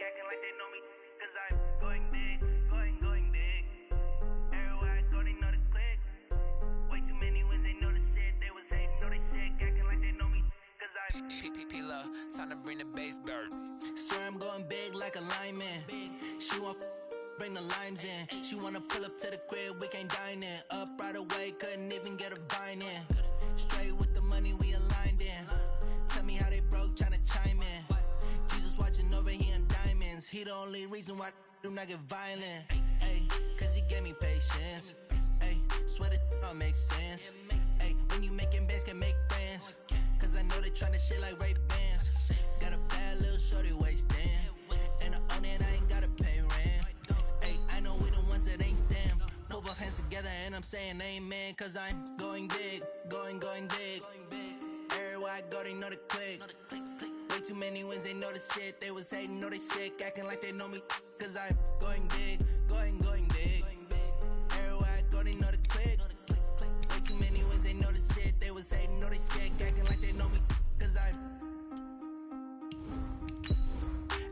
acting like they know me, cause I'm going big, going big. Everywhere I go, they know the click. Way too many wins, they know the shit. They was hating, know they sick, acting like they know me, cause I'm P-P-P-Love, time to bring the bass bird. Swear I'm going big like a lineman. She want bring the limes in. She wanna pull up to the crib, we can't dine in. Up right away, couldn't even get a vine in. Straight with the money we aligned in. Tell me how they broke, tryna chime in. Jesus watching over here in diamonds. He the only reason why I do not get violent. Ay, cause he gave me patience. Ay, swear that all makes sense. Ay, when you making bands, can make friends. Cause I know they tryna shit like Ray Bans. Got a bad little shorty wasting. And I own it, I ain't gotta pay rent. Ay, I know we the ones that ain't them. Put both hands together and I'm saying amen. Cause I'm going big, going big. Everywhere I go, they know the click. Way too many wins, they know the shit. They was hating, know they sick, acting like they know me. Cause I'm going big, going big. Everywhere I go, they know the click. Way too many wins, they know the shit. They was hating, know they sick, acting like they know me. Cause I'm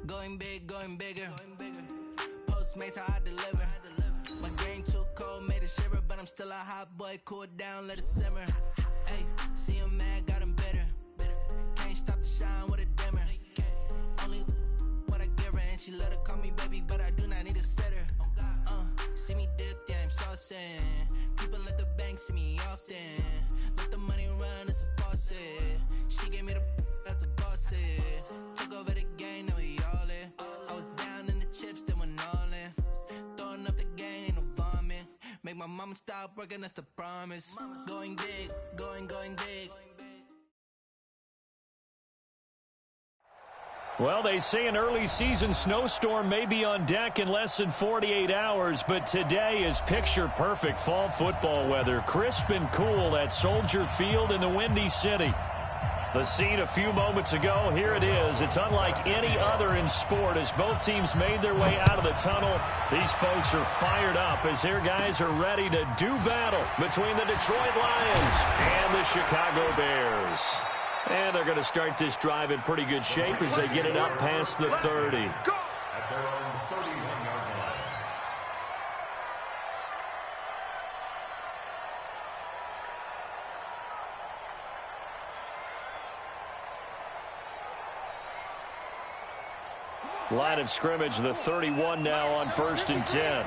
going big, going bigger. Postmates how I deliver. My game too cold, made it shiver. But I'm still a hot boy, cool it down, let it simmer. Hey, see him mad, got him bitter. Can't stop the shine with a dimmer. Only what I give her, and she let her call me baby, but I do not need a sitter. See me dip, yeah, I'm saucing. People at the bank see me often. Let the money run, it's a faucet. She gave me the that's a boss it. Took over the game, now we all in. I was down in the chips, then went all in. Throwing up the game, ain't no vomit. Make my mama stop working, that's the promise. Going big, going big. Well, they say an early season snowstorm may be on deck in less than 48 hours, but today is picture-perfect fall football weather. Crisp and cool at Soldier Field in the Windy City. The scene a few moments ago, here it is. It's unlike any other in sport as both teams made their way out of the tunnel. These folks are fired up as their guys are ready to do battle between the Detroit Lions and the Chicago Bears. And they're going to start this drive in pretty good shape as they get it up past the 30. Line of scrimmage, the 31 now on 1st and 10.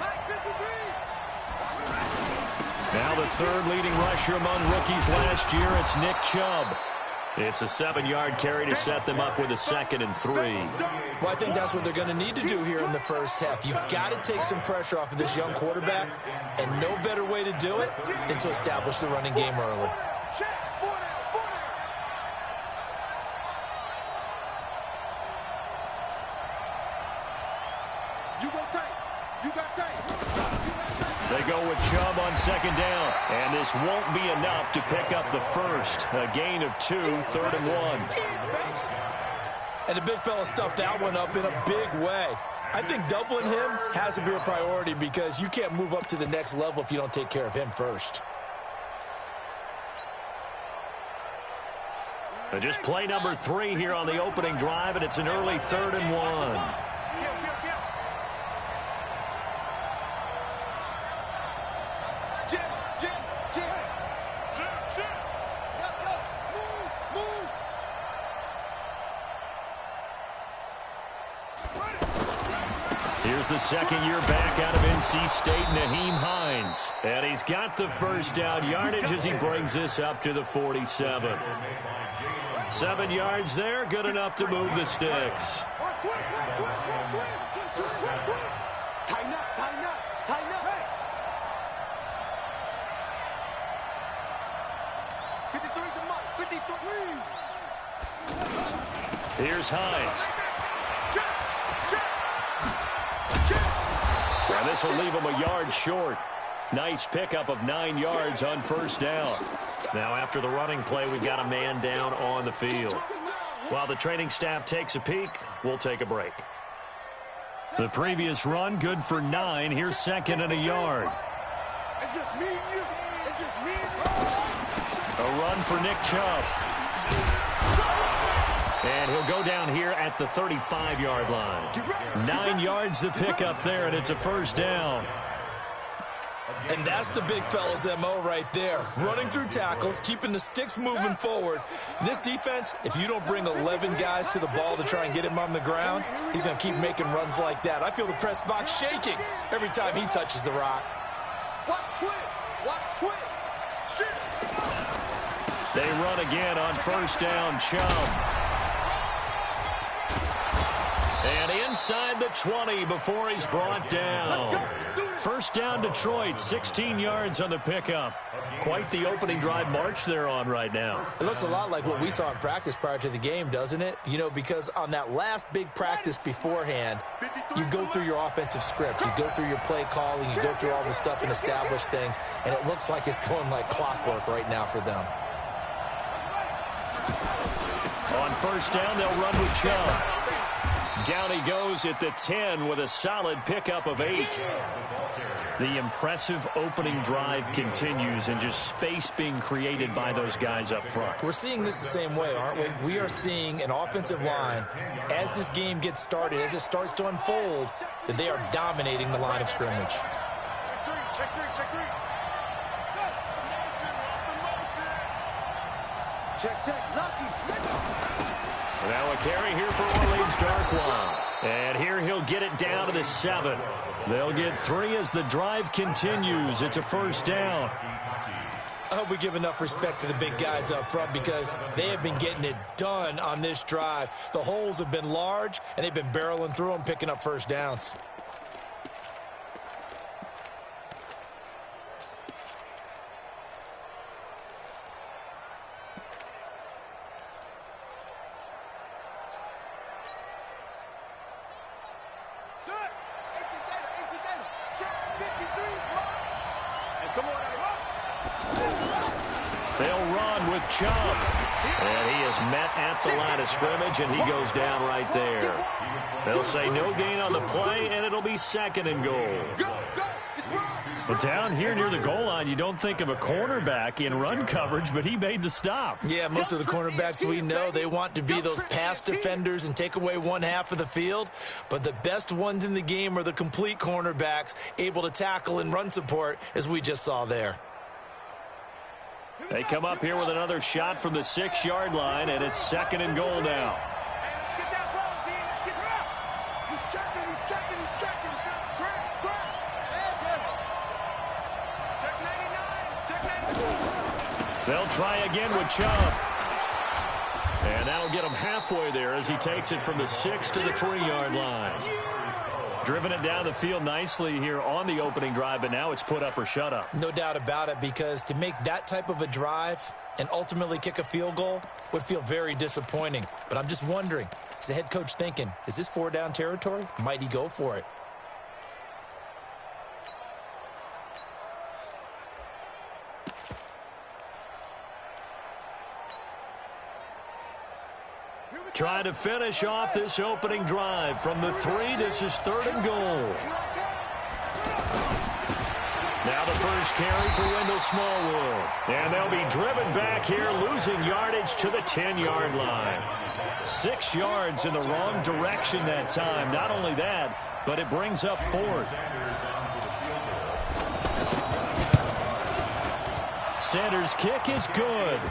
Now the third leading rusher among rookies last year, it's Nick Chubb. It's a 7-yard carry to set them up with a 2nd and 3. Well, I think that's what they're going to need to do here in the first half. You've got to take some pressure off of this young quarterback, and no better way to do it than to establish the running game early. They go with Chubb on 2nd down, and this won't be enough to pick up the first. A gain of 2, 3rd and 1. And the big fella stuffed that one up in a big way. I think doubling him has to be a priority because you can't move up to the next level if you don't take care of him first. Just play number 3 here on the opening drive, and it's an early 3rd and 1. Here's the second-year back out of NC State, Naheem Hines. And he's got the first down yardage as he brings this up to the 47. 7 yards there, good enough to move the sticks. Here's Hines. And this will leave him a yard short. Nice pickup of 9 yards on 1st down. Now after the running play, we've got a man down on the field. While the training staff takes a peek, we'll take a break. The previous run, good for 9. Here's 2nd and a yard. It's just me and you. It's just me and you. A run for Nick Chubb. And he'll go down here at the 35-yard line. 9 yards to pick up there, and it's a first down. And that's the big fella's MO right there. Running through tackles, keeping the sticks moving forward. This defense, if you don't bring 11 guys to the ball to try and get him on the ground, he's going to keep making runs like that. I feel the press box shaking every time he touches the rock. Watch twins. Watch twins. Shoot. They run again on first down. Chubb. And inside the 20 before he's brought down. First down, Detroit, 16 yards on the pickup. Quite the opening drive march they're on right now. It looks a lot like what we saw in practice prior to the game, doesn't it? You know, because on that last big practice beforehand, you go through your offensive script. You go through your play calling. You go through all the stuff and establish things. And it looks like it's going like clockwork right now for them. On first down, they'll run with Chubb. Down he goes at the 10 with a solid pickup of 8. The impressive opening drive continues, and just space being created by those guys up front. We're seeing this the same way, aren't we? We are seeing an offensive line, as this game gets started, as it starts to unfold, that they are dominating the line of scrimmage. Check three. Check. Now a carry here for Orleans Darkwa. And here he'll get it down to the 7. They'll get 3 as the drive continues. It's a first down. I hope we give enough respect to the big guys up front because they have been getting it done on this drive. The holes have been large, and they've been barreling through them, picking up first downs. They'll run with Chubb. And he is met at the line of scrimmage, and he goes down right there. They'll say no gain on the play, and it'll be second and goal. But down here near the goal line, you don't think of a cornerback in run coverage, but he made the stop. Yeah, most of the cornerbacks we know, they want to be those pass defenders and take away one half of the field. But the best ones in the game are the complete cornerbacks, able to tackle and run support, as we just saw there. They come up here with another shot from the 6-yard line, and it's second and goal now. They'll try again with Chubb. And that'll get him halfway there as he takes it from the 6 to the 3-yard line. Driven it down the field nicely here on the opening drive, but now it's put up or shut up. No doubt about it, because to make that type of a drive and ultimately kick a field goal would feel very disappointing. But I'm just wondering, is the head coach thinking, is this 4-down territory? Might he go for it? Trying to finish off this opening drive from the 3. This is third and goal. Now the first carry for Wendell Smallwood. And they'll be driven back here, losing yardage to the 10-yard line. 6 yards in the wrong direction that time. Not only that, but it brings up 4th. Sanders' kick is good.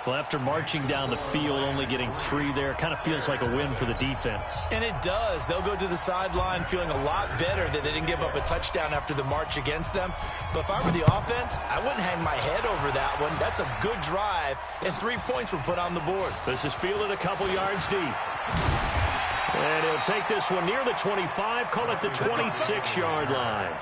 Well, after marching down the field, only getting 3 there, kind of feels like a win for the defense. And it does. They'll go to the sideline feeling a lot better that they didn't give up a touchdown after the march against them. But if I were the offense, I wouldn't hang my head over that one. That's a good drive, and 3 points were put on the board. This is fielded a couple yards deep. And he'll take this one near the 25, call it the 26-yard line.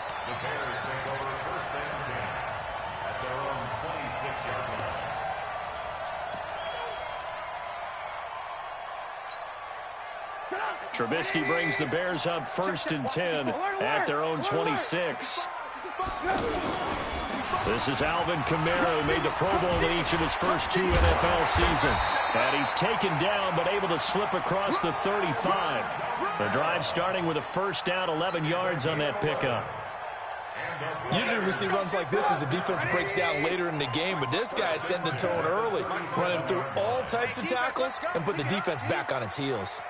Trubisky brings the Bears up 1st and 10 at their own 26. This is Alvin Kamara, who made the Pro Bowl in each of his first 2 NFL seasons. And he's taken down, but able to slip across the 35. The drive starting with a first down, 11 yards on that pickup. Usually we see runs like this as the defense breaks down later in the game, but this guy is setting the tone early, running through all types of tackles and put the defense back on its heels.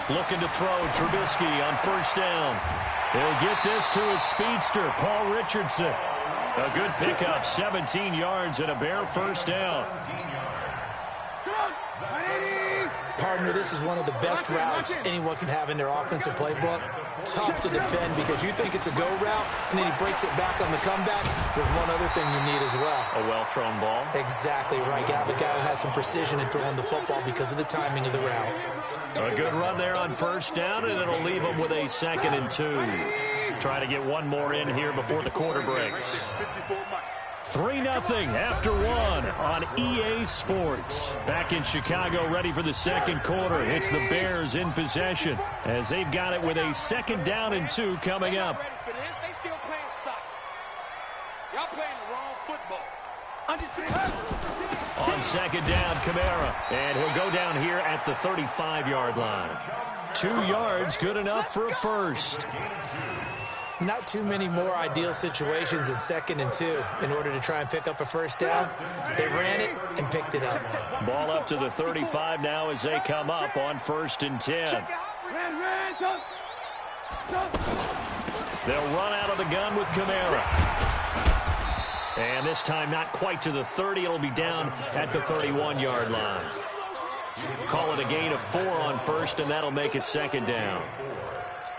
Looking to throw, Trubisky on first down. He'll get this to his speedster, Paul Richardson. A good pickup, 17 yards and a Bear first down. Partner, this is one of the best routes anyone can have in their offensive playbook. Tough to defend because you think it's a go route, and then he breaks it back on the comeback. There's one other thing you need as well. A well-thrown ball. Exactly right. You have a guy who has some precision in throwing the football because of the timing of the route. A good run there on first down, and it'll leave him with a 2nd and 2. Trying to get one more in here before the quarter breaks. 3-0 after 1 on EA Sports. Back in Chicago, ready for the second quarter. It's the Bears in possession as they've got it with a 2nd down and 2 coming up. They still playing soccer. Y'all playing the wrong football. On 2nd down, Kamara, and he'll go down here at the 35-yard line. 2 yards, good enough for a first. Not too many more ideal situations in 2nd and 2 in order to try and pick up a first down. They ran it and picked it up. Ball up to the 35 now as they come up on 1st and 10. They'll run out of the gun with Kamara. And this time not quite to the 30. It'll be down at the 31-yard line. Call it a gain of 4 on first, and that'll make it 2nd down.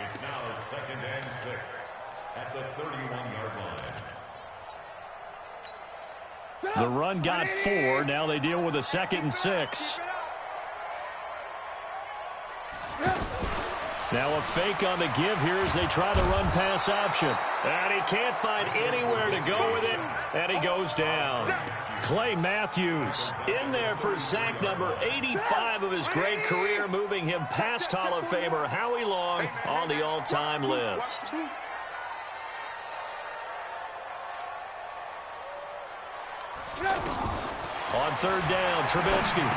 It's now 2nd and 6 at the 31-yard line. The run got 4. Now they deal with a 2nd and 6. Now a fake on the give here as they try the run-pass option. And he can't find anywhere to go with it, and he goes down. Clay Matthews in there for sack number 85 of his great career, moving him past Hall of Famer Howie Long on the all-time list. On 3rd down, Trubisky.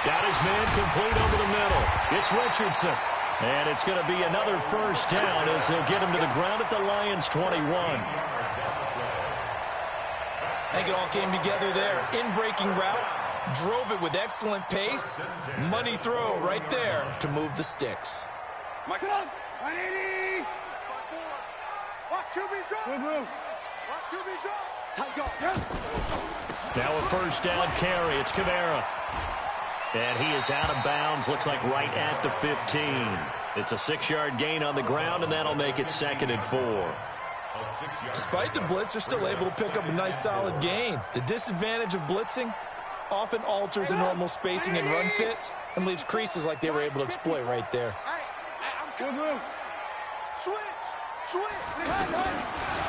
Got his man complete over the middle. It's Richardson. And it's going to be another first down as they'll get him to the ground at the Lions' 21. I think it all came together there. In-breaking route, drove it with excellent pace. Money throw right there to move the sticks. Mike it up. 180. Watch QB drop. Watch QB drop. Tight off. Now a first down carry. It's Kamara. And he is out of bounds, looks like right at the 15. It's a 6-yard gain on the ground, and that'll make it 2nd and 4. Despite the blitz, they're still able to pick up a nice solid gain. The disadvantage of blitzing often alters the normal spacing and run fits and leaves creases like they were able to exploit right there. Switch.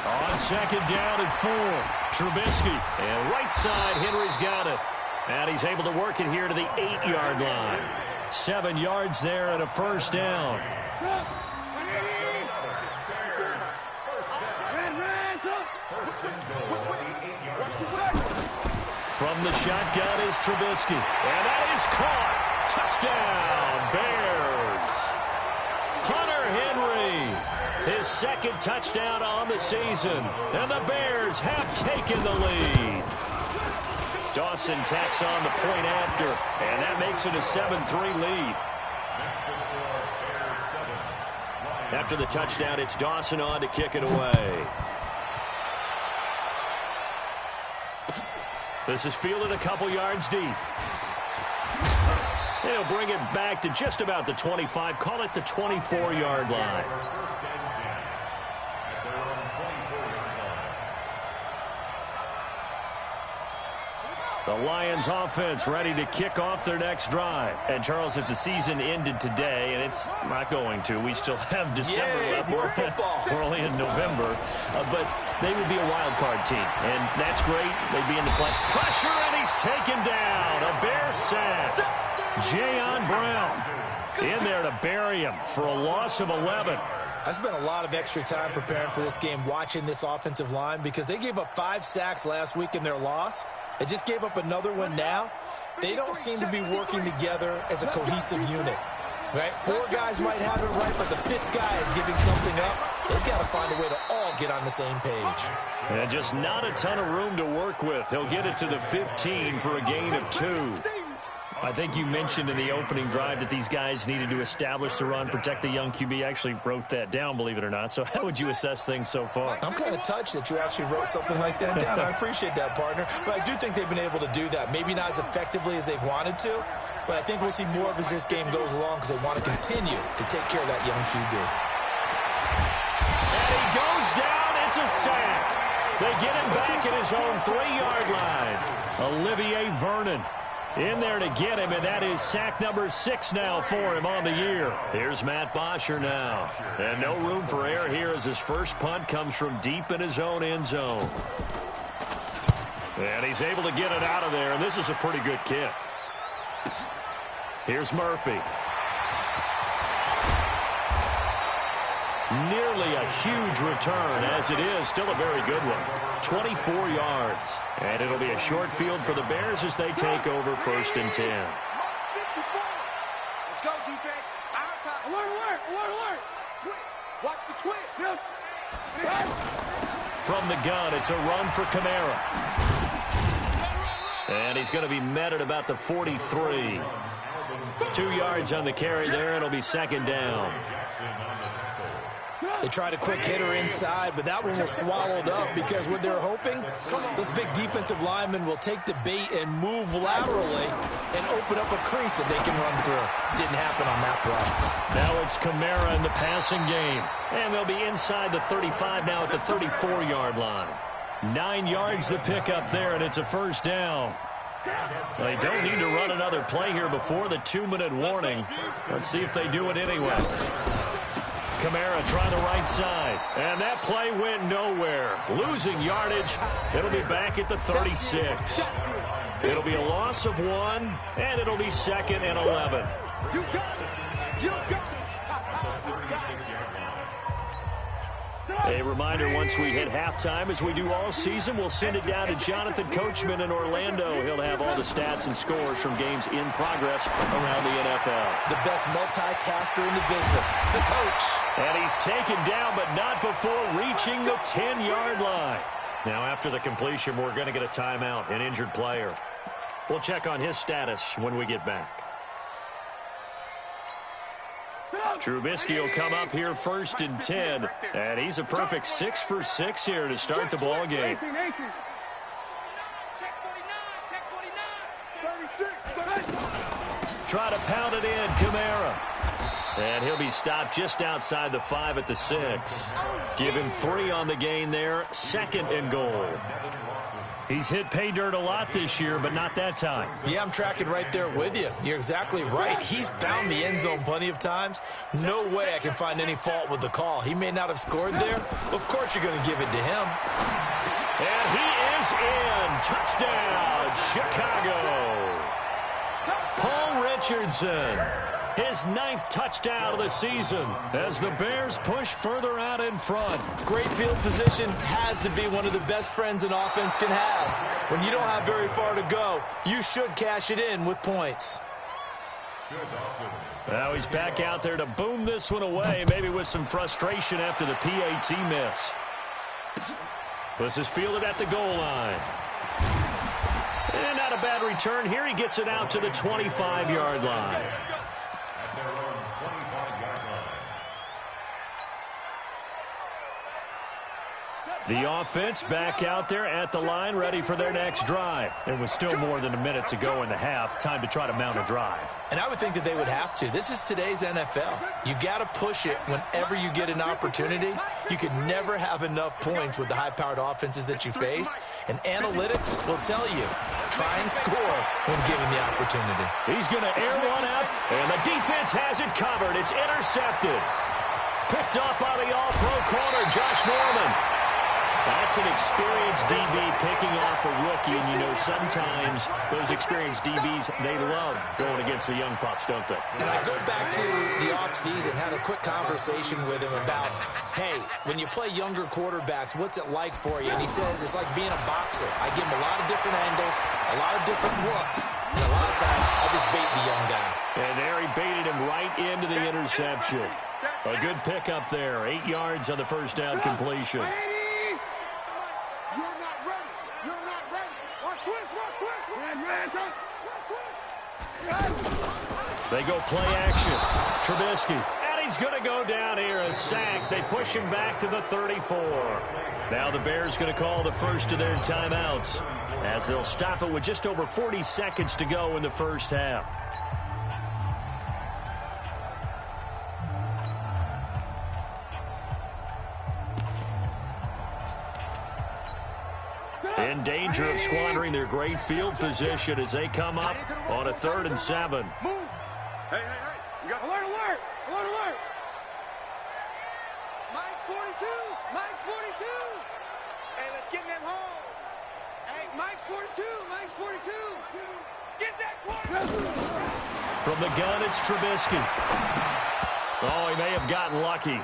On 2nd down and 4, Trubisky. And right side, Henry's got it. And he's able to work it here to the 8-yard line. 7 yards there and a first down. From the shotgun is Trubisky. And that is caught. Touchdown, Bears. Hunter Henry. His 2nd touchdown on the season. And the Bears have taken the lead. Dawson tacks on the point after, and that makes it a 7-3 lead. After the touchdown, it's Dawson on to kick it away. This is fielded a couple yards deep. He'll bring it back to just about the 25, call it the 24-yard line. The Lions offense ready to kick off their next drive. And, Charles, if the season ended today, and it's not going to, we still have December left. More football. We're only in November. But they would be a wild card team, and that's great. They'd be in the play. Pressure, and he's taken down. A Bear sack. Jayon Brown in there to bury him for a loss of 11. I spent a lot of extra time preparing for this game, watching this offensive line, because they gave up 5 sacks last week in their loss. They just gave up another one now. They don't seem to be working together as a cohesive unit. Right? 4 guys might have it right, but the 5th guy is giving something up. They've got to find a way to all get on the same page. And just not a ton of room to work with. He'll get it to the 15 for a gain of 2. I think you mentioned in the opening drive that these guys needed to establish the run, protect the young QB. I actually wrote that down, believe it or not. So how would you assess things so far? I'm kind of touched that you actually wrote something like that down. I appreciate that, partner. But I do think they've been able to do that. Maybe not as effectively as they've wanted to, but I think we'll see more of as this game goes along because they want to continue to take care of that young QB. And he goes down. It's a sack. They get him back at his own 3-yard line. Olivier Vernon in there to get him, and that is sack number 6 now for him on the year. Here's Matt Bosher now. And no room for error here as his first punt comes from deep in his own end zone. And he's able to get it out of there, and this is a pretty good kick. Here's Murphy. Nearly a huge return, as it is still a very good one. 24 yards. And it'll be a short field for the Bears as they take over 1st and 10. Let's go, defense. Our time. Alert. Watch the twist. From the gun, it's a run for Kamara. And he's going to be met at about the 43. 2 yards on the carry there. It'll be 2nd down. They tried a quick hitter inside, but that one was swallowed up because what they're hoping, those big defensive linemen will take the bait and move laterally and open up a crease that they can run through. Didn't happen on that play. Now it's Kamara in the passing game. And they'll be inside the 35 now at the 34-yard line. 9 yards the pickup there, and it's a 1st down. They don't need to run another play here before the 2-minute warning. Let's see if they do it anyway. Kamara trying the right side, and that play went nowhere. Losing yardage. It'll be back at the 36. It'll be a loss of 1, and it'll be 2nd and 11. You got it. You got it. A reminder, once we hit halftime, as we do all season, we'll send it down to Jonathan Coachman in Orlando. He'll have all the stats and scores from games in progress around the NFL. The best multitasker in the business, the coach. And he's taken down, but not before reaching the 10-yard line. Now, after the completion, we're going to get a timeout, an injured player. We'll check on his status when we get back. Trubisky will come up here 1st and 10, and he's a perfect 6 for 6 here to start the ball game. Try to pound it in, Kamara. And he'll be stopped just outside the 5 at the 6. Give him 3 on the gain there, 2nd and goal. He's hit pay dirt a lot this year, but not that time. Yeah, I'm tracking right there with you. You're exactly right. He's found the end zone plenty of times. No way I can find any fault with the call. He may not have scored there. Of course you're going to give it to him. And he is in. Touchdown, Chicago. Paul Richardson. His 9th touchdown of the season as the Bears push further out in front. Great field position has to be one of the best friends an offense can have. When you don't have very far to go, you should cash it in with points. Now he's back out there to boom this one away, maybe with some frustration after the PAT miss. This is fielded at the goal line. And not a bad return here. He gets it out to the 25-yard line. The offense back out there at the line, ready for their next drive. It was still more than a minute to go in the half. Time to try to mount a drive. And I would think that they would have to. This is today's NFL. You got to push it whenever you get an opportunity. You could never have enough points with the high-powered offenses that you face. And analytics will tell you, try and score when given the opportunity. He's going to air one out, and the defense has it covered. It's intercepted. Picked up by the all-pro corner, Josh Norman. That's an experienced DB picking off a rookie, and you know sometimes those experienced DBs, they love going against the young pups, don't they? And I go back to the offseason, had a quick conversation with him about, hey, when you play younger quarterbacks, what's it like for you? And he says it's like being a boxer. I give him a lot of different angles, a lot of different looks, and a lot of times I just bait the young guy. And there he baited him right into the interception. A good pickup there. 8 yards on the first down completion. You're not ready. You're not ready. Watch twist. They go play action. Trubisky. And he's going to go down here. A sack. They push him back to the 34. Now the Bears going to call the first of their timeouts, as they'll stop it with just over 40 seconds to go in the first half. In danger of squandering their great field position as they come up on a 3rd and 7. Move. Hey. You got alert. Mike's 42. Hey, let's get in them holes. Hey, Mike's 42. Get that quarterback. From the gun, it's Trubisky. Oh, he may have gotten lucky.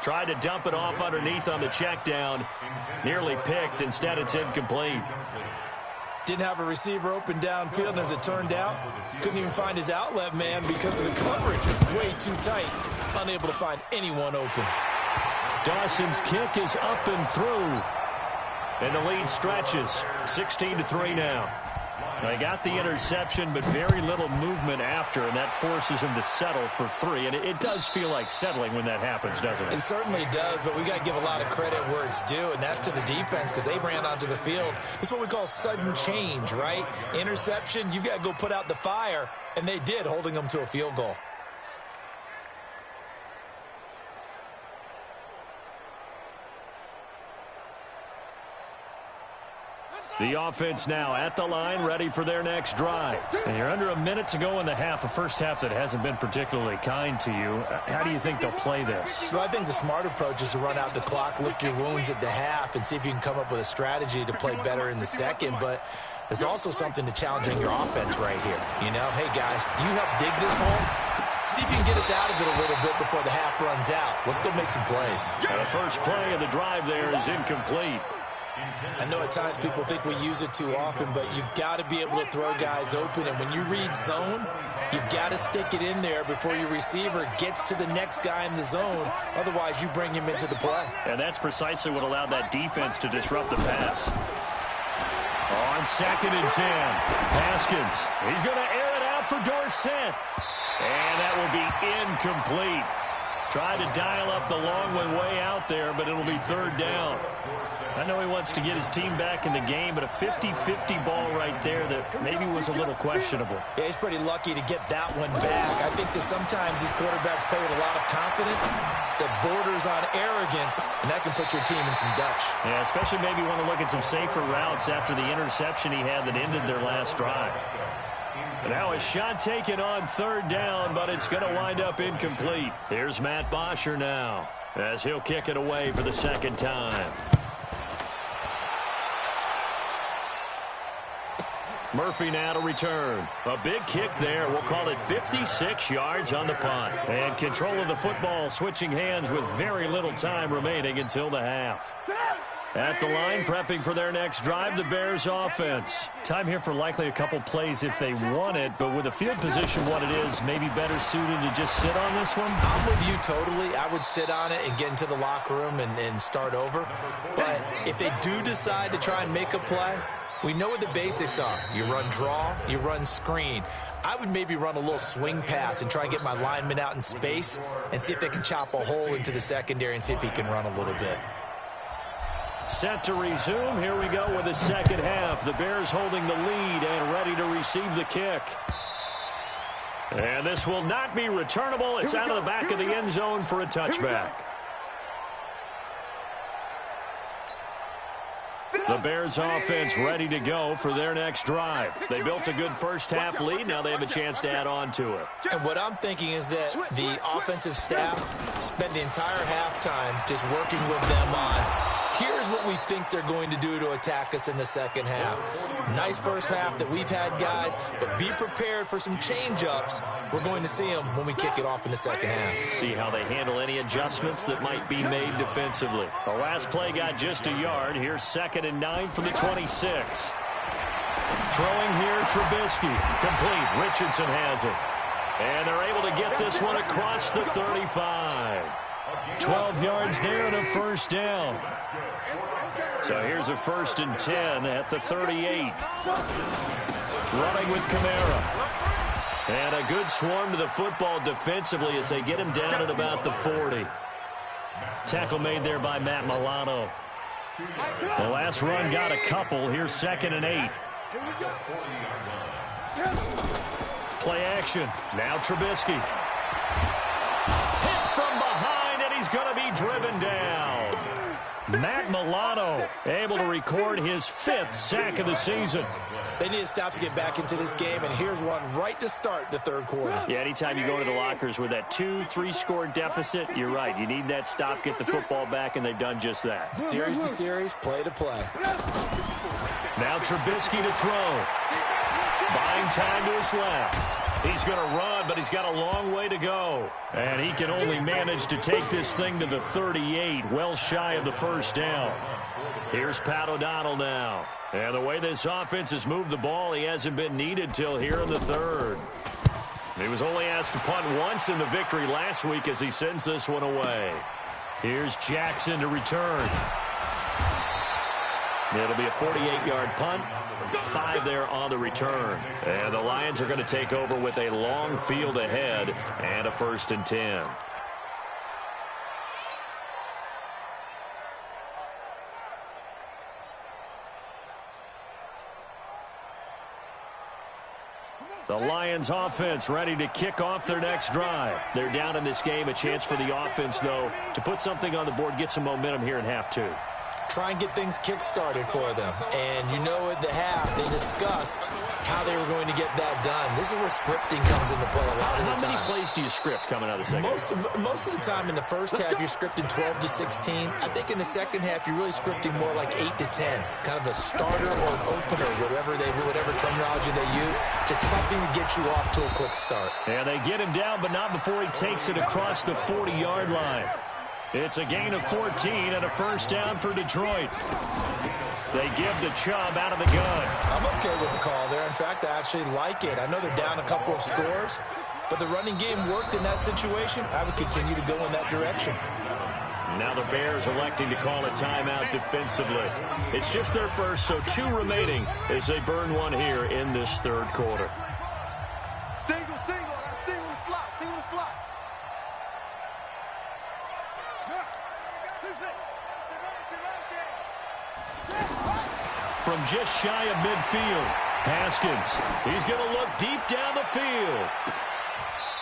Tried to dump it off underneath on the check down. Nearly picked. Instead, it's incomplete. Didn't have a receiver open downfield, and as it turned out, couldn't even find his outlet man because of the coverage. Way too tight. Unable to find anyone open. Dawson's kick is up and through. And the lead stretches. 16-3 now. They got the interception, but very little movement after, and that forces him to settle for 3. And it does feel like settling when that happens, doesn't it? It certainly does, but we got to give a lot of credit where it's due, and that's to the defense because they ran onto the field. It's what we call sudden change, right? Interception, you got to go put out the fire, and they did, holding them to a field goal. The offense now at the line, ready for their next drive. And you're under a minute to go in the half, a first half that hasn't been particularly kind to you. How do you think they'll play this? Well, I think the smart approach is to run out the clock, lick your wounds at the half, and see if you can come up with a strategy to play better in the second. But there's also something to challenging your offense right here. You know, hey, guys, you help dig this hole. See if you can get us out of it a little bit before the half runs out. Let's go make some plays. And the first play of the drive there is incomplete. I know at times people think we use it too often, but you've got to be able to throw guys open. And when you read zone, you've got to stick it in there before your receiver gets to the next guy in the zone. Otherwise, you bring him into the play. And that's precisely what allowed that defense to disrupt the pass. On 2nd and 10, Haskins. He's going to air it out for Dorsett. And that will be incomplete. Tried to dial up the long one way out there, but it'll be 3rd down. I know he wants to get his team back in the game, but a 50-50 ball right there that maybe was a little questionable. Yeah, he's pretty lucky to get that one back. I think that sometimes these quarterbacks play with a lot of confidence that borders on arrogance, and that can put your team in some Dutch. Yeah, especially maybe want to look at some safer routes after the interception he had that ended their last drive. Now a shot taken on 3rd down, but it's going to wind up incomplete. Here's Matt Bosher now, as he'll kick it away for the 2nd time. Murphy now to return. A big kick there. We'll call it 56 yards on the punt. And control of the football switching hands with very little time remaining until the half. At the line, prepping for their next drive, the Bears offense. Time here for likely a couple plays if they want it, but with the field position what it is, maybe better suited to just sit on this one? I'm with you totally. I would sit on it and get into the locker room and start over. But if they do decide to try and make a play, we know what the basics are. You run draw, you run screen. I would maybe run a little swing pass and try and get my lineman out in space and see if they can chop a hole into the secondary and see if he can run a little bit. Set to resume. Here we go with the second half. The Bears holding the lead and ready to receive the kick. And this will not be returnable. It's out of the back of the end zone for a touchback. The Bears offense ready to go for their next drive. They built a good first half lead. Now they have a chance to add on to it. And what I'm thinking is that the offensive staff spent the entire halftime just working with them on, here's what we think they're going to do to attack us in the second half. Nice first half that we've had, guys, but be prepared for some change-ups. We're going to see them when we kick it off in the second half. See how they handle any adjustments that might be made defensively. The last play got just a yard. Here's 2nd and 9 from the 26. Throwing here, Trubisky. Complete. Richardson has it. And they're able to get this one across the 35. 12 yards there and a first down. So here's a 1st and 10 at the 38. Running with Kamara. And a good swarm to the football defensively as they get him down at about the 40. Tackle made there by Matt Milano. The last run got a couple. Here's 2nd and 8. Play action. Now Trubisky. Hit from behind, and he's going to be driven down. Matt Milano able to record his 5th sack of the season. They need to stop to get back into this game, and here's one right to start the 3rd quarter. Yeah, anytime you go to the lockers with that 2-3 score deficit, you're right. You need that stop, get the football back, and they've done just that. Series to series, play to play. Now Trubisky to throw. Buying time to his left. He's going to run, but he's got a long way to go. And he can only manage to take this thing to the 38, well shy of the first down. Here's Pat O'Donnell now. And the way this offense has moved the ball, he hasn't been needed till here in the 3rd. He was only asked to punt once in the victory last week as he sends this one away. Here's Jackson to return. It'll be a 48-yard punt. 5 there on the return. And the Lions are going to take over with a long field ahead and a 1st and 10. The Lions offense ready to kick off their next drive. They're down in this game. A chance for the offense, though, to put something on the board, get some momentum here in half 2. Try and get things kick-started for them. And you know at the half, they discussed how they were going to get that done. This is where scripting comes into play a lot of the time. How many plays do you script coming out of the second? Most of the time in the first half, you're scripting 12 to 16. I think in the second half, you're really scripting more like 8 to 10. Kind of a starter or an opener, whatever terminology they use. Just something to get you off to a quick start. And they get him down, but not before he takes it across the 40-yard line. It's a gain of 14 and a first down for Detroit. They give the Chubb out of the gun. I'm okay with the call there. In fact, I actually like it. I know they're down a couple of scores, but the running game worked in that situation. I would continue to go in that direction. Now the Bears electing to call a timeout defensively. It's just their first, so 2 remaining as they burn one here in this 3rd quarter. Single slot. From just shy of midfield, Haskins. He's going to look deep down the field.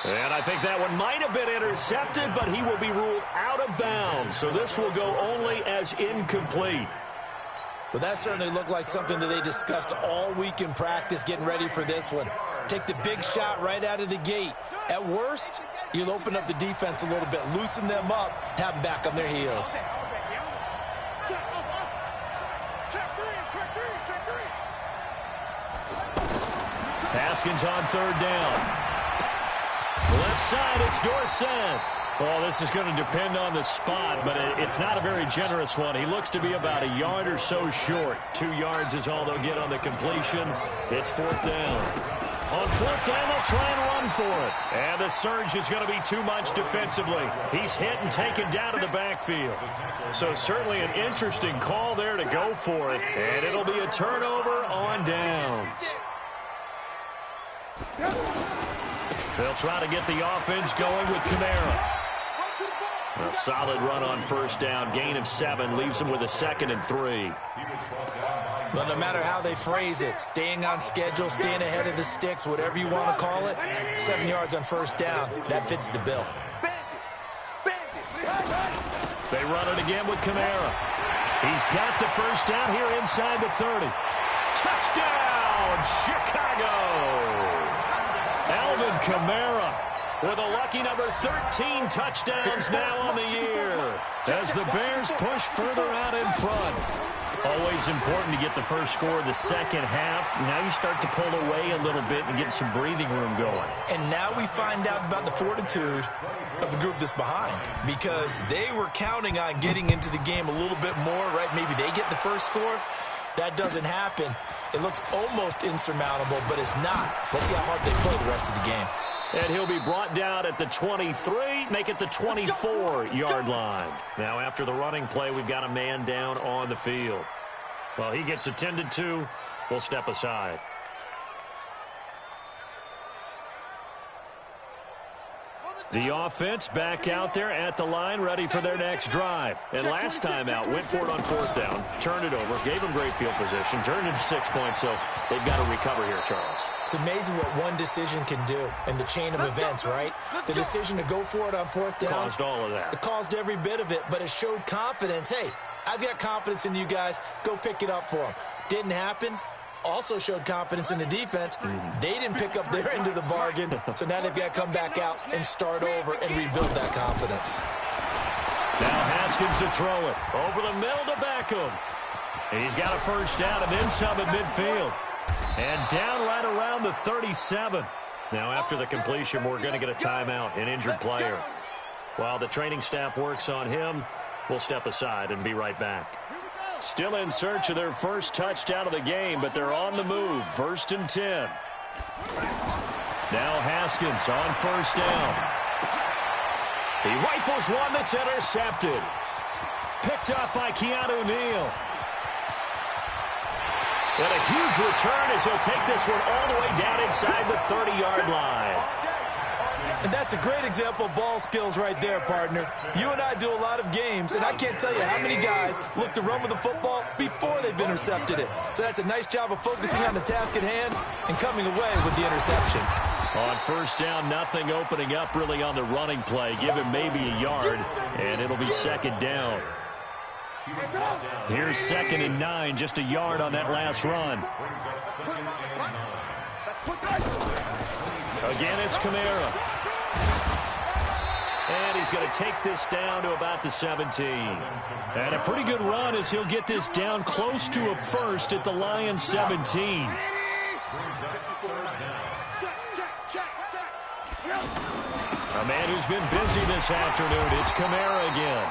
And I think that one might have been intercepted, but he will be ruled out of bounds. So this will go only as incomplete. Well, that certainly looked like something that they discussed all week in practice getting ready for this one. Take the big shot right out of the gate. At worst, you'll open up the defense a little bit, loosen them up, have them back on their heels. Haskins on 3rd down. Left side, it's Dorsett. Well, this is going to depend on the spot, but it's not a very generous one. He looks to be about a yard or so short. 2 yards is all they'll get on the completion. It's 4th down. On 4th down, they'll try and run for it. And the surge is going to be too much defensively. He's hit and taken down to the backfield. So certainly an interesting call there to go for it. And it'll be a turnover on downs. They'll try to get the offense going with Kamara. A solid run on 1st down. Gain of 7 leaves them with a 2nd and 3. Well, no matter how they phrase it, staying on schedule, staying ahead of the sticks, whatever you want to call it, 7 yards on 1st down, that fits the bill. They run it again with Kamara. He's got the 1st down here inside the 30. Touchdown, Chicago! Alvin Kamara with a lucky number 13 touchdowns now on the year as the Bears push further out in front. Always important to get the first score of the second half. Now you start to pull away a little bit and get some breathing room going. And now we find out about the fortitude of the group that's behind, because they were counting on getting into the game a little bit more, right? Maybe they get the first score. That doesn't happen. It looks almost insurmountable, but it's not. Let's see how hard they play the rest of the game. And he'll be brought down at the 23, make it the 24-yard line. Now, after the running play, we've got a man down on the field. Well, he gets attended to. We'll step aside. The offense back out there at the line, ready for their next drive. And last time out, went for it on 4th down, turned it over, gave them great field position, turned it to 6 points, so they've got to recover here, Charles. It's amazing what one decision can do in the chain of events, right? The decision to go for it on 4th down. Caused all of that. It caused every bit of it, but it showed confidence. Hey, I've got confidence in you guys. Go pick it up for them. Didn't happen. Also showed confidence in the defense. They didn't pick up their end of the bargain, so now they've got to come back out and start over and rebuild that confidence. Now Haskins to throw it. Over the middle to Beckham. And he's got a first down and then some at midfield. And down right around the 37. Now after the completion, we're going to get a timeout, an injured player. While the training staff works on him, we'll step aside and be right back. Still in search of their first touchdown of the game, but they're on the move. 1st and 10. Now Haskins on 1st down. He rifles one that's intercepted. Picked up by Keanu Neal. And a huge return as he'll take this one all the way down inside the 30-yard line. And that's a great example of ball skills right there, partner. You and I do a lot of games, and I can't tell you how many guys look to run with the football before they've intercepted it. So that's a nice job of focusing on the task at hand and coming away with the interception. On 1st down, nothing opening up really on the running play. Give him maybe a yard, and it'll be 2nd down. Here's 2nd and 9, just a yard on that last run. Again, it's Kamara. And he's going to take this down to about the 17. And a pretty good run as he'll get this down close to a first at the Lions 17. A man who's been busy this afternoon. It's Kamara again.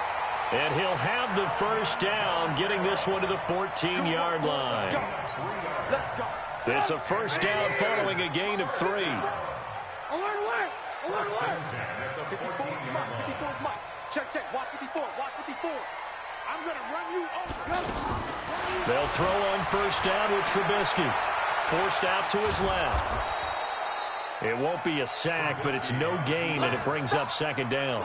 And he'll have the first down, getting this one to the 14-yard line. It's a first down following a gain of 3. Check. Watch 54. I'm going to run you over. They'll throw on 1st down with Trubisky. Forced out to his left. It won't be a sack, but it's no gain, and it brings up 2nd down.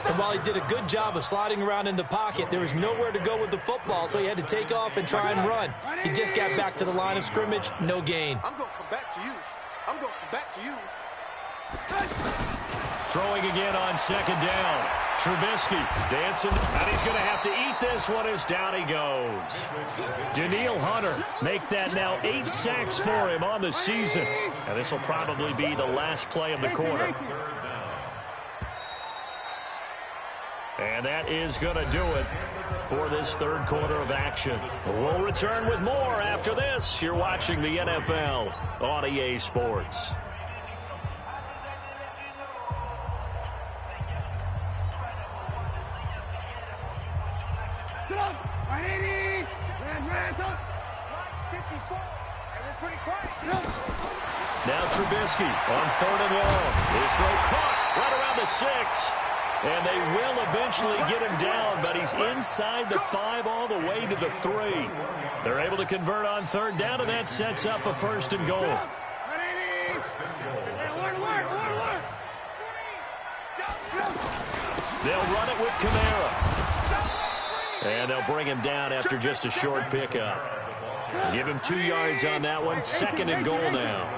And while he did a good job of sliding around in the pocket, there was nowhere to go with the football, so he had to take off and try and run. He just got back to the line of scrimmage, no gain. I'm going to come back to you. Throwing again on 2nd down. Trubisky dancing, and he's going to have to eat this one as down he goes. Danielle Hunter make that now 8 sacks for him on the season. And this will probably be the last play of the quarter. And that is going to do it for this 3rd quarter of action. We'll return with more after this. You're watching the NFL on EA Sports. Now Trubisky on 3rd and long. His throw caught right around the 6. And they will eventually get him down, but he's inside the 5 all the way to the 3. They're able to convert on 3rd down, and that sets up a 1st and goal. They'll run it with Kamara. And they'll bring him down after just a short pickup. Give him 2 yards on that one. 2nd and goal now.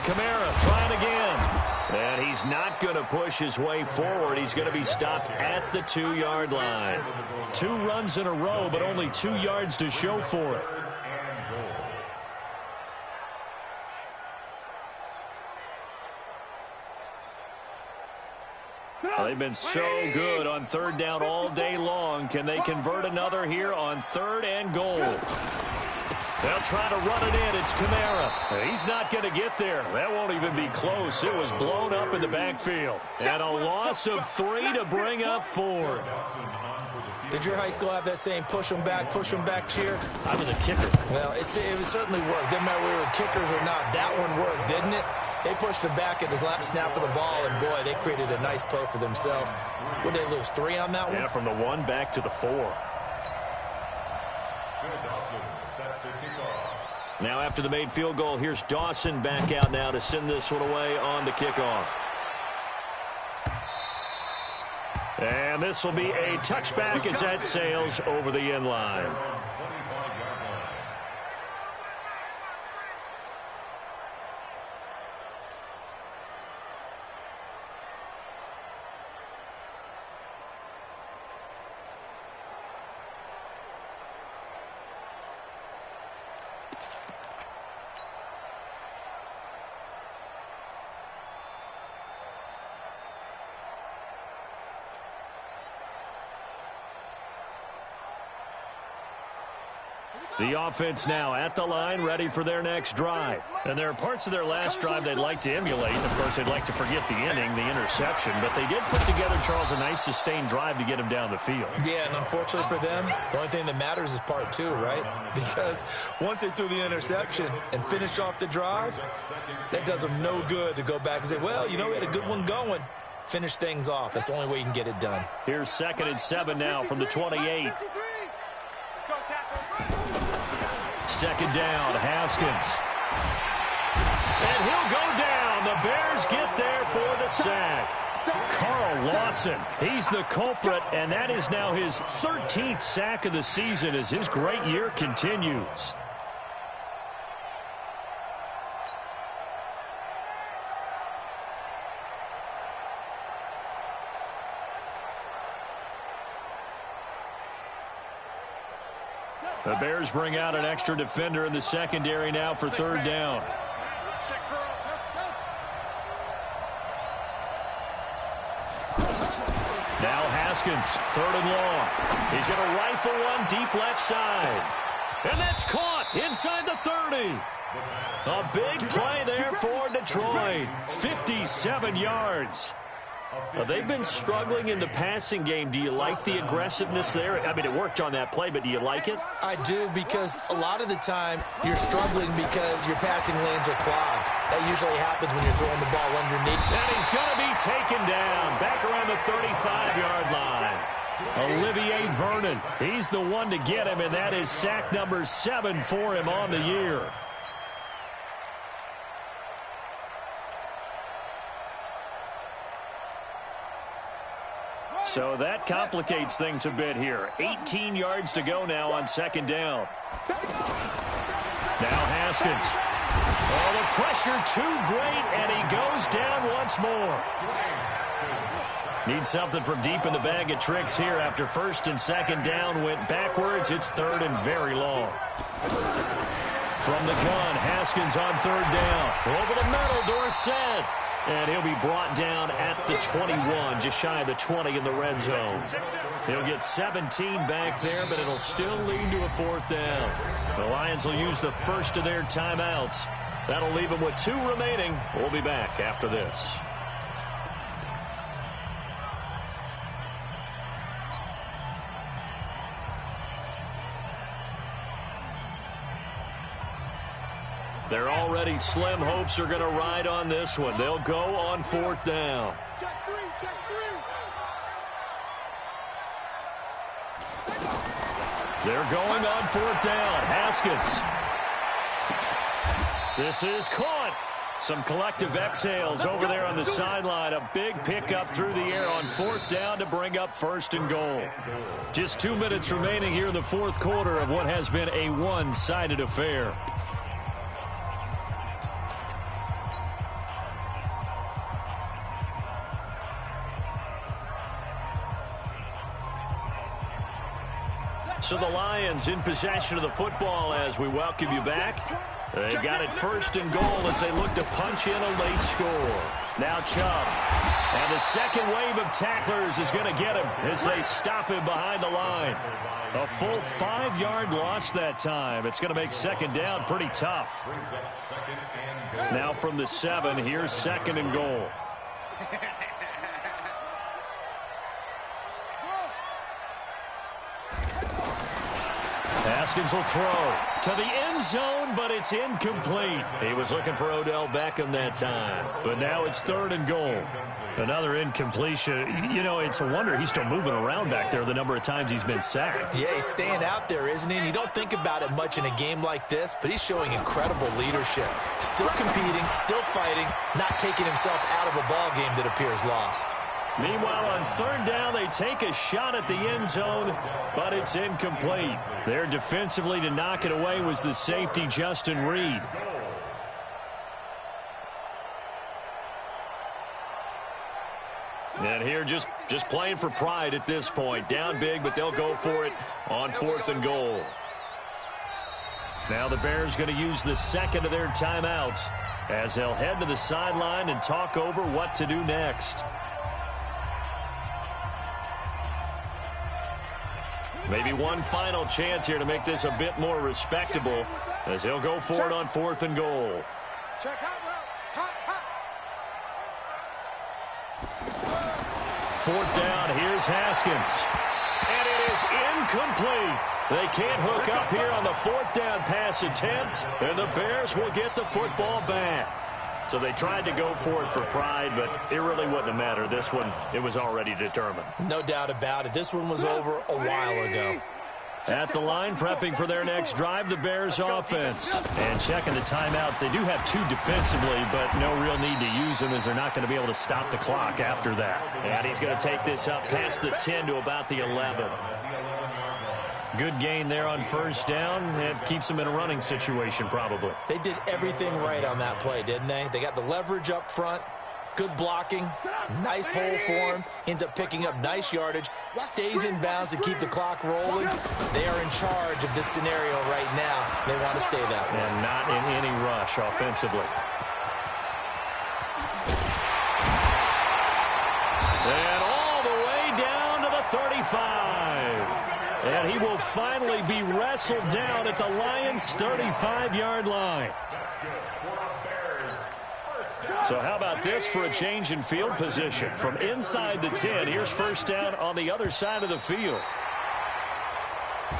Kamara trying again. And he's not going to push his way forward. He's going to be stopped at the 2-yard line. 2 runs in a row, but only 2 yards to show for it. They've been so good on 3rd down all day long. Can they convert another here on 3rd and goal? They'll try to run it in. It's Kamara. He's not going to get there. That won't even be close. It was blown up in the backfield. And a loss of 3 to bring up 4. Did your high school have that saying, push them back cheer? I was a kicker. Well, it certainly worked. Didn't matter whether we were kickers or not. That one worked, didn't it? They pushed him back at his last snap of the ball, and, boy, they created a nice play for themselves. Would they lose 3 on that one? Yeah, from the 1 back to the 4. Now after the made field goal, here's Dawson back out now to send this one away on the kickoff. And this will be a touchback as that sails over the end line. The offense now at the line, ready for their next drive. And there are parts of their last drive they'd like to emulate. Of course, they'd like to forget the inning, the interception. But they did put together, Charles, a nice sustained drive to get him down the field. Yeah, and unfortunately for them, the only thing that matters is part 2, right? Because once they threw the interception and finished off the drive, that does them no good to go back and say, well, you know, we had a good one going. Finish things off. That's the only way you can get it done. Here's 2nd and 7 now from the 28. 2nd down, Haskins. And he'll go down. The Bears get there for the sack. Carl Lawson, he's the culprit, and that is now his 13th sack of the season as his great year continues. The Bears bring out an extra defender in the secondary now for 3rd down. Now Haskins, 3rd and long. He's going to rifle one deep left side. And that's caught inside the 30. A big play there for Detroit. 57 yards. They've been struggling in the passing game. Do you like the aggressiveness there? I mean, it worked on that play, but do you like it? I do, because a lot of the time you're struggling because your passing lanes are clogged. That usually happens when you're throwing the ball underneath. And he's going to be taken down back around the 35-yard line. Olivier Vernon, he's the one to get him, and that is sack number 7 for him on the year. So that complicates things a bit here. 18 yards to go now on 2nd down. Now Haskins. Oh, the pressure too great, and he goes down once more. Needs something from deep in the bag of tricks here after 1st and 2nd down went backwards. It's 3rd and very long. From the gun, Haskins on 3rd down. Over the middle, Dorsett. And he'll be brought down at the 21, just shy of the 20 in the red zone. He'll get 17 back there, but it'll still lead to a 4th down. The Lions will use the first of their timeouts. That'll leave them with 2 remaining. We'll be back after this. Their already slim hopes are going to ride on this one. They'll go on 4th down. They're going on 4th down. Haskins. This is caught. Some collective exhales over there on the sideline. A big pickup through the air on 4th down to bring up 1st and goal. Just 2 minutes remaining here in the 4th quarter of what has been a one-sided affair. So the Lions in possession of the football as we welcome you back. They've got it 1st and goal as they look to punch in a late score. Now Chubb. And the second wave of tacklers is going to get him as they stop him behind the line. A full 5-yard loss that time. It's going to make second down pretty tough. Now from the 7, here's second and goal. Haskins will throw to the end zone, but it's incomplete. He was looking for Odell Beckham that time. But now it's third and goal. Another incompletion. You know, it's a wonder he's still moving around back there the number of times he's been sacked. Yeah, he's staying out there, isn't he? And you don't think about it much in a game like this, but he's showing incredible leadership. Still competing, still fighting, not taking himself out of a ball game that appears lost. Meanwhile, on third down, they take a shot at the end zone, but it's incomplete. There defensively to knock it away was the safety, Justin Reed. And here just playing for pride at this point. Down big, but they'll go for it on fourth and goal. Now the Bears going to use the second of their timeouts as they'll head to the sideline and talk over what to do next. Maybe one final chance here to make this a bit more respectable as they'll go for it on fourth and goal. Fourth down, here's Haskins. And it is incomplete. They can't hook up here on the fourth down pass attempt, and the Bears will get the football back. So they tried to go for it for pride, but it really wouldn't have mattered. This one, it was already determined. No doubt about it. This one was over a while ago. At the line, prepping for their next drive, the Bears offense. And checking the timeouts. They do have 2 defensively, but no real need to use them as they're not going to be able to stop the clock after that. And he's going to take this up past the 10 to about the 11. Good gain there on first down. It keeps them in a running situation probably. They did everything right on that play, didn't they? They got the leverage up front. Good blocking, nice hole for him, ends up picking up nice yardage, stays in bounds to keep the clock rolling. They are in charge of this scenario right now. They want to stay that way. And not in any rush offensively. And all the way down to the 35. And he will finally be wrestled down at the Lions' 35-yard line. So how about this for a change in field position? From inside the 10, here's first down on the other side of the field.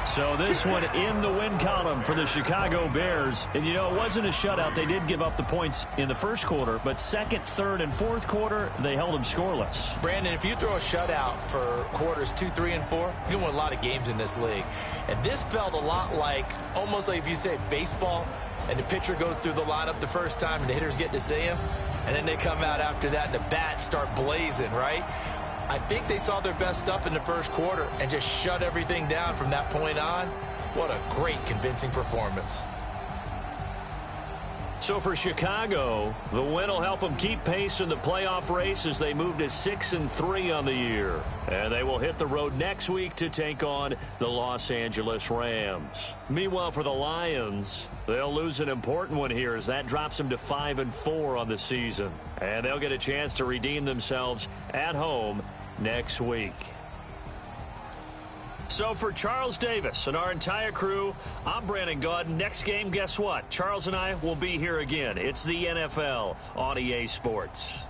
So this one in the win column for the Chicago Bears. And, you know, it wasn't a shutout. They did give up the points in the first quarter, but second, third, and fourth quarter, they held them scoreless. Brandon, if you throw a shutout for quarters 2, 3, and 4, you can win a lot of games in this league. And this felt a lot like, almost like if you say baseball, and the pitcher goes through the lineup the first time, and the hitters get to see him, and then they come out after that, and the bats start blazing, right? I think they saw their best stuff in the first quarter and just shut everything down from that point on. What a great, convincing performance. So for Chicago, the win will help them keep pace in the playoff race as they move to 6-3 on the year. And they will hit the road next week to take on the Los Angeles Rams. Meanwhile, for the Lions, they'll lose an important one here as that drops them to 5-4 on the season. And they'll get a chance to redeem themselves at home next week. So for Charles Davis and our entire crew, I'm Brandon Gaudin. Next game, guess what? Charles and I will be here again. It's the NFL on EA Sports.